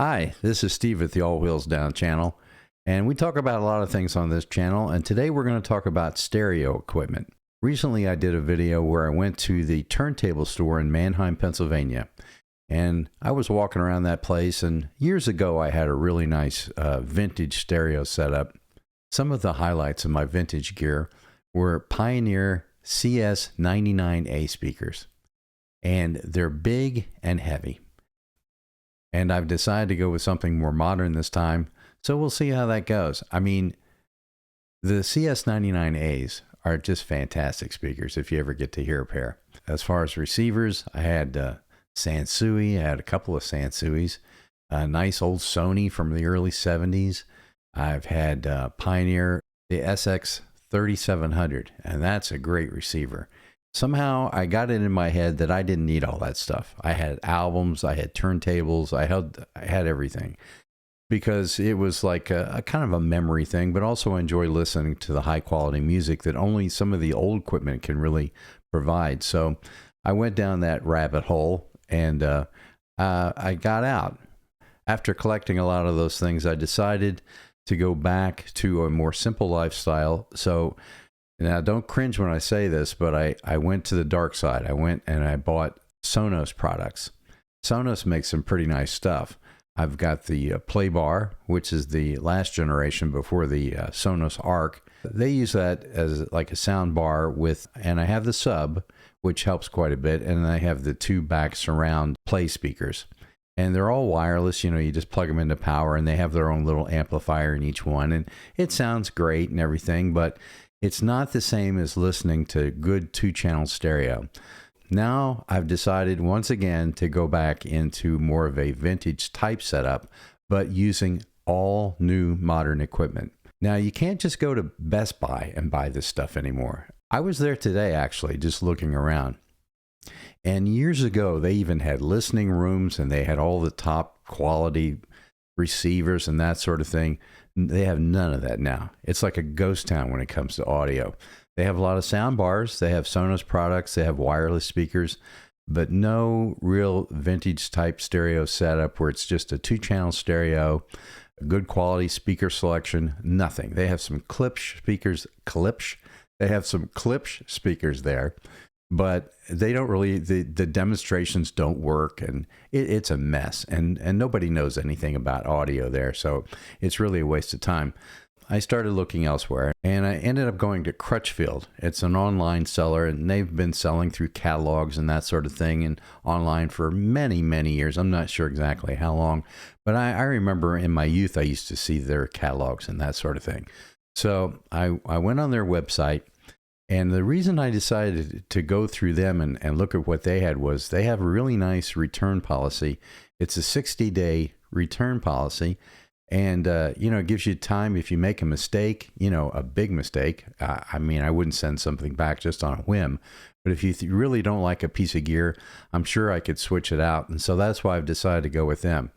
Hi, this is Steve at the All Wheels Down channel, and we talk about a lot of things on this channel, and today we're going to talk about stereo equipment. Recently I did a video where I went to the turntable store in Manheim, Pennsylvania, and I was walking around that place, and years ago I had a really nice vintage stereo setup. Some of the highlights of my vintage gear were Pioneer CS99A speakers, and they're big and heavy. And I've decided to go with something more modern this time, so we'll see how that goes. I mean, the CS99As are just fantastic speakers if you ever get to hear a pair. As far as receivers, I had Sansui, I had a couple of Sansuis, a nice old Sony from the early 70s. I've had Pioneer, the SX3700, and that's a great receiver. Somehow I got it in my head that I didn't need all that stuff. I had albums, I had turntables, I had everything, because it was like a kind of a memory thing, but also enjoy listening to the high quality music that only some of the old equipment can really provide. So I went down that rabbit hole, and I got out. After collecting a lot of those things, I decided to go back to a more simple lifestyle. So now, don't cringe when I say this, but I went to the dark side. I went and I bought Sonos products. Sonos makes some pretty nice stuff. I've got the playbar, which is the last generation before the Sonos Arc. They use that as like a sound bar and I have the sub, which helps quite a bit, and I have the two back surround play speakers. And they're all wireless, you just plug them into power, and they have their own little amplifier in each one, and it sounds great and everything, but it's not the same as listening to good two-channel stereo. Now I've decided once again to go back into more of a vintage type setup, but using all new modern equipment. Now you can't just go to Best Buy and buy this stuff anymore. I was there today actually, just looking around. And years ago, they even had listening rooms, and they had all the top quality receivers and that sort of thing. They have none of that now. It's like a ghost town when it comes to audio. They have a lot of sound bars. They have Sonos products. They have wireless speakers, but no real vintage type stereo setup where it's just a two-channel stereo, good quality speaker selection, nothing. They have some Klipsch speakers, They have some Klipsch speakers there, but they don't really, the demonstrations don't work, and it's a mess, and nobody knows anything about audio there, so it's really a waste of time. I started looking elsewhere, and I ended up going to Crutchfield. It's an online seller, and they've been selling through catalogs and that sort of thing, and online for many, many years. I'm not sure exactly how long, but I remember in my youth I used to see their catalogs and that sort of thing. So I went on their website. And the reason I decided to go through them and look at what they had was they have a really nice return policy. It's a 60-day return policy. And, it gives you time if you make a mistake, a big mistake. I wouldn't send something back just on a whim. But if you really don't like a piece of gear, I'm sure I could switch it out. And so that's why I've decided to go with them.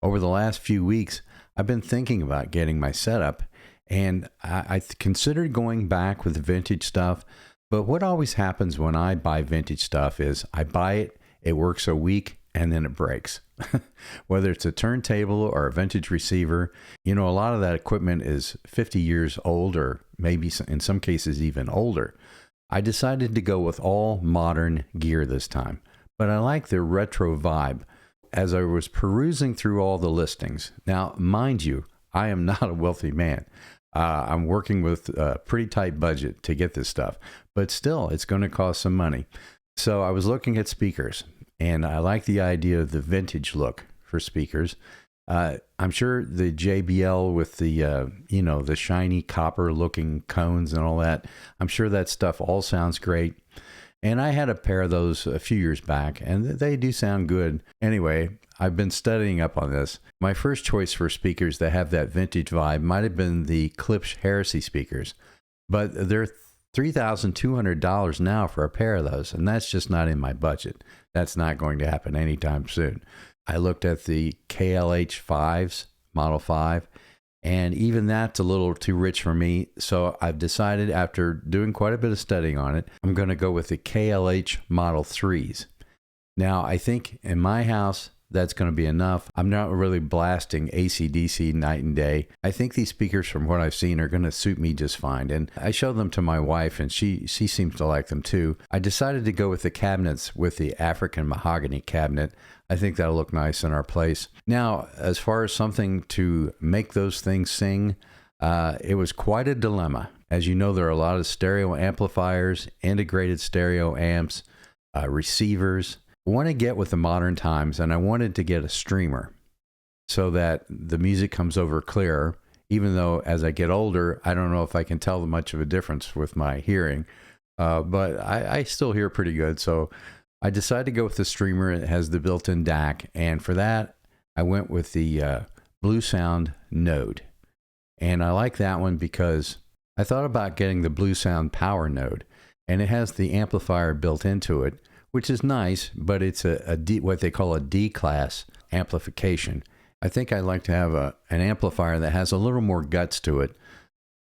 Over the last few weeks, I've been thinking about getting my setup. And I considered going back with the vintage stuff, but what always happens when I buy vintage stuff is I buy it, it works a week, and then it breaks. Whether it's a turntable or a vintage receiver, a lot of that equipment is 50 years old, or maybe in some cases even older. I decided to go with all modern gear this time, but I like the retro vibe. As I was perusing through all the listings, now mind you, I am not a wealthy man. I'm working with a pretty tight budget to get this stuff, but still, it's going to cost some money. So I was looking at speakers, and I like the idea of the vintage look for speakers. I'm sure the JBL with the shiny copper-looking cones and all that, I'm sure that stuff all sounds great. And I had a pair of those a few years back, and they do sound good. Anyway, I've been studying up on this. My first choice for speakers that have that vintage vibe might have been the Klipsch Heresy speakers, but they're $3,200 now for a pair of those, and that's just not in my budget. That's not going to happen anytime soon. I looked at the KLH 5s, Model 5, and even that's a little too rich for me. So I've decided, after doing quite a bit of studying on it, I'm going to go with the KLH Model 3s. Now, I think in my house, that's going to be enough. I'm not really blasting AC/DC night and day. I think these speakers, from what I've seen, are going to suit me just fine. And I showed them to my wife, and she seems to like them too. I decided to go with the cabinets with the African mahogany cabinet. I think that'll look nice in our place. Now, as far as something to make those things sing, it was quite a dilemma. As you know, there are a lot of stereo amplifiers, integrated stereo amps, receivers. I want to get with the modern times, and I wanted to get a streamer so that the music comes over clearer, even though as I get older, I don't know if I can tell much of a difference with my hearing, but I still hear pretty good. So I decided to go with the streamer. It has the built-in DAC, and for that, I went with the Bluesound Node. And I like that one because I thought about getting the Bluesound Power Node, and it has the amplifier built into it, which is nice, but it's what they call a D-class amplification. I think I'd like to have an amplifier that has a little more guts to it.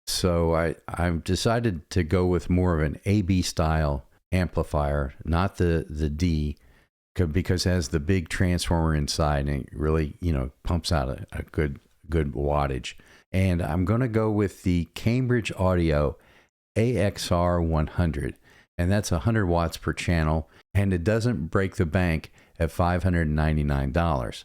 So I've decided to go with more of an AB style amplifier, not the D, because it has the big transformer inside and it really, pumps out a good wattage. And I'm going to go with the Cambridge Audio AXR100, and that's 100 watts per channel, and it doesn't break the bank at $599. Of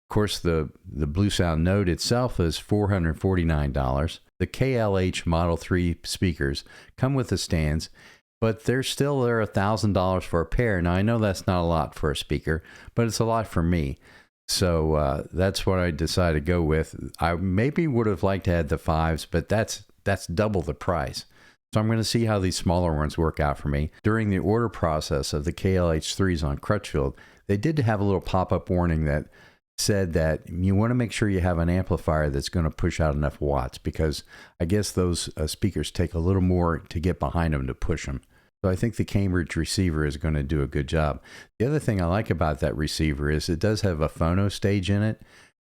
course, the Bluesound Node itself is $449. The KLH Model 3 speakers come with the stands, but they're $1,000 for a pair. Now, I know that's not a lot for a speaker, but it's a lot for me. So that's what I decided to go with. I maybe would have liked to add the 5s, but that's double the price. So I'm going to see how these smaller ones work out for me. During the order process of the KLH3s on Crutchfield, they did have a little pop-up warning that said that you want to make sure you have an amplifier that's going to push out enough watts, because I guess those speakers take a little more to get behind them to push them. So I think the Cambridge receiver is going to do a good job. The other thing I like about that receiver is it does have a phono stage in it,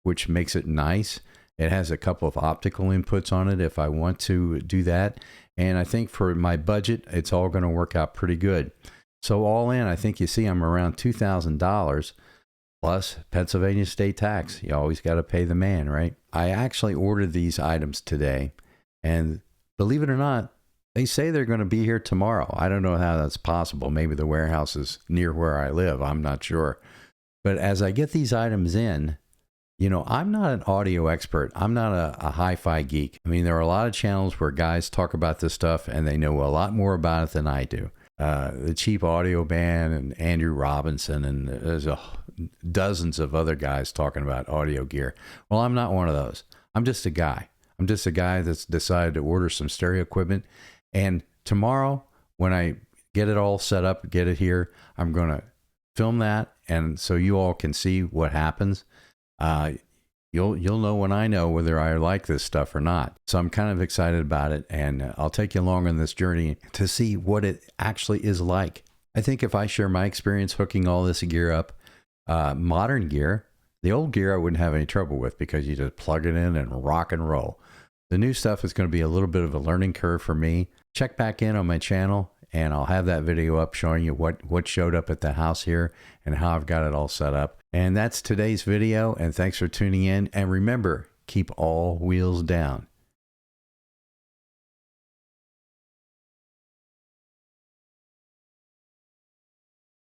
which makes it nice. It has a couple of optical inputs on it if I want to do that. And I think for my budget, it's all going to work out pretty good. So all in, I think you see I'm around $2,000 plus Pennsylvania state tax. You always got to pay the man, right? I actually ordered these items today, and believe it or not, they say they're going to be here tomorrow. I don't know how that's possible. Maybe the warehouse is near where I live. I'm not sure. But as I get these items in, I'm not an audio expert. I'm not a hi-fi geek. I mean, there are a lot of channels where guys talk about this stuff and they know a lot more about it than I do. The Cheap Audio Band and Andrew Robinson, and there's dozens of other guys talking about audio gear. Well, I'm not one of those. I'm just a guy. I'm just a guy that's decided to order some stereo equipment. And tomorrow, when I get it all set up, get it here, I'm going to film that, and so you all can see what happens. You'll know when I know whether I like this stuff or not. So I'm kind of excited about it, and I'll take you along on this journey to see what it actually is like. I think if I share my experience hooking all this gear up, modern gear, the old gear I wouldn't have any trouble with because you just plug it in and rock and roll. The new stuff is going to be a little bit of a learning curve for me. Check back in on my channel, and I'll have that video up showing you what showed up at the house here and how I've got it all set up. And that's today's video, and thanks for tuning in. And remember, keep all wheels down.